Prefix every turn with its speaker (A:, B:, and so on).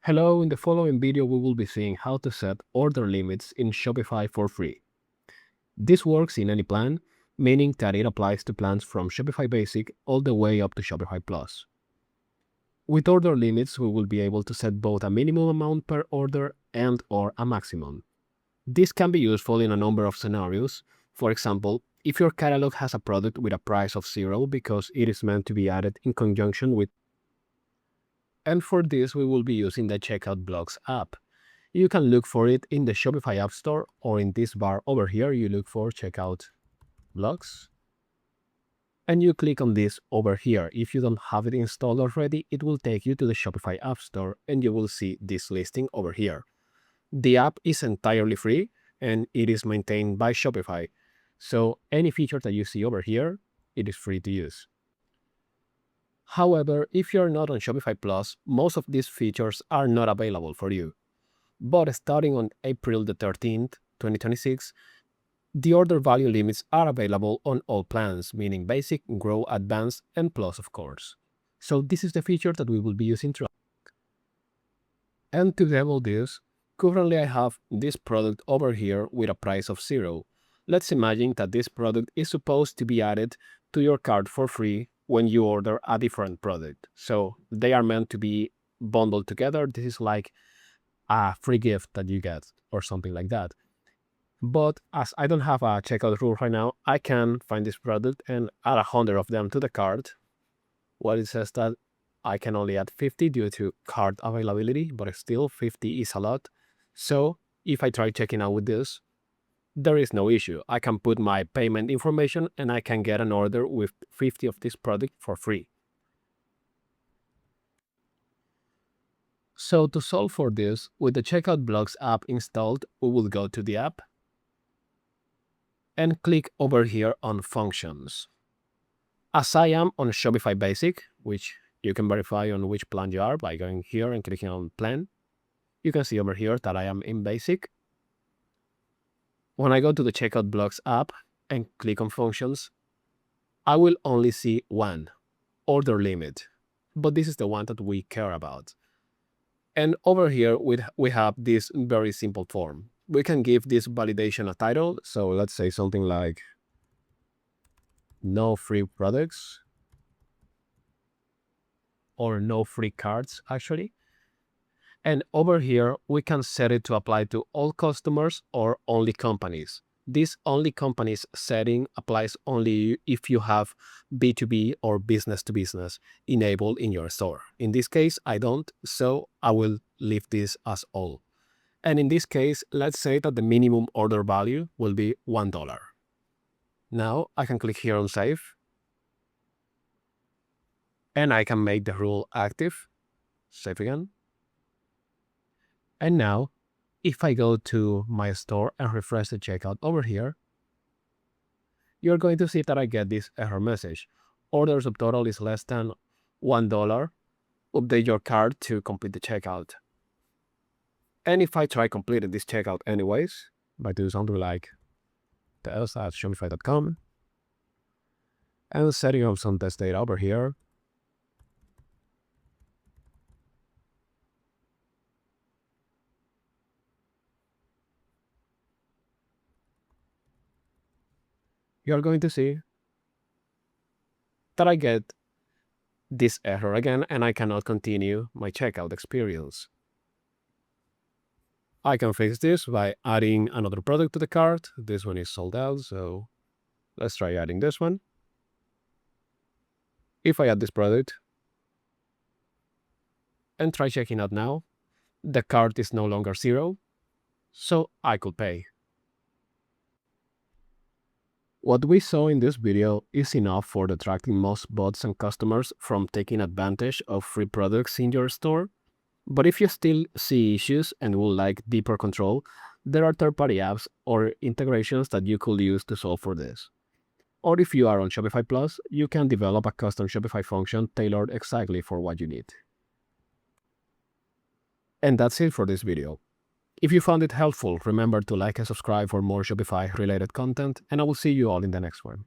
A: Hello, in the following video we will be seeing how to set order limits in Shopify for free. This works in any plan, meaning that it applies to plans from Shopify Basic all the way up to Shopify Plus. With order limits, we will be able to set both a minimum amount per order and/or a maximum. This can be useful in a number of scenarios. For example, if your catalog has a product with a price of 0 because it is meant to be added in conjunction with. And for this, we will be using the Checkout Blocks app. You can look for it in the Shopify App Store, or in this bar over here, you look for Checkout Blocks. And you click on this over here. If you don't have it installed already, it will take you to the Shopify App Store and you will see this listing over here. The app is entirely free and it is maintained by Shopify. So any feature that you see over here, it is free to use. However, if you're not on Shopify Plus, most of these features are not available for you. But starting on April the 13th, 2026, the order value limits are available on all plans, meaning Basic, Grow, Advanced, and Plus, of course. So this is the feature that we will be using throughout. And to demo this, currently I have this product over here with a price of 0. Let's imagine that this product is supposed to be added to your cart for free when you order a different product. So they are meant to be bundled together. This is like a free gift that you get or something like that. But as I don't have a checkout rule right now, I can find this product and add 100 of them to the cart. Well, it says that I can only add 50 due to cart availability, but still 50 is a lot. So if I try checking out with this, there is no issue. I can put my payment information and I can get an order with 50 of this product for free. So to solve for this, with the Checkout Blocks app installed, we will go to the app and click over here on Functions. As I am on Shopify Basic, which you can verify on which plan you are by going here and clicking on Plan, you can see over here that I am in Basic. When I go to the Checkout Blocks app and click on Functions, I will only see one, Order Limit, but this is the one that we care about. And over here, we have this very simple form. We can give this validation a title, so let's say something like no free products, or no free cards, actually. And over here, we can set it to apply to all customers or only companies. This only companies setting applies only if you have B2B or business to business enabled in your store. In this case, I don't, so I will leave this as all. And in this case, let's say that the minimum order value will be $1. Now I can click here on Save. And I can make the rule active. Save again. And now, if I go to my store and refresh the checkout over here, you're going to see that I get this error message. Order subtotal is less than $1. Update your cart to complete the checkout. And if I try completing this checkout anyways, by doing something like the else@shopify.com and setting up some test data over here, you're going to see that I get this error again and I cannot continue my checkout experience. I can fix this by adding another product to the cart. This one is sold out, so let's try adding this one. If I add this product and try checking out now, the cart is no longer 0, so I could pay. What we saw in this video is enough for detracting most bots and customers from taking advantage of free products in your store. But if you still see issues and would like deeper control, there are third-party apps or integrations that you could use to solve for this. Or if you are on Shopify Plus, you can develop a custom Shopify function tailored exactly for what you need. And that's it for this video. If you found it helpful, remember to like and subscribe for more Shopify-related content, and I will see you all in the next one.